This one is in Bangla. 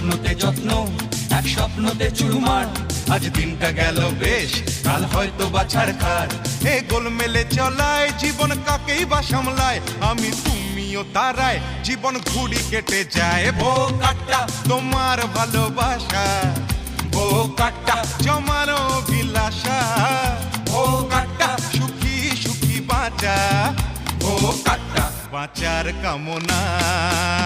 স্বপ্নতে যত্ন, এক স্বপ্নতে চুরমার। আজ দিনটা গেল বেশ, কাল হয়তো বাছার খার। এ গোলমেলে চলায় জীবন কাকেই বা সামলায়, আমি তুমিও তারায় জীবন ঘুড়ি কেটে যায়। ও কাট্টা তোমার ভালোবাসা, ও কাট্টা জমার অভিলাষা, ও কাট্টা সুখী সুখী বাঁচা, ও কাট্টা। বাঁচার কামনায়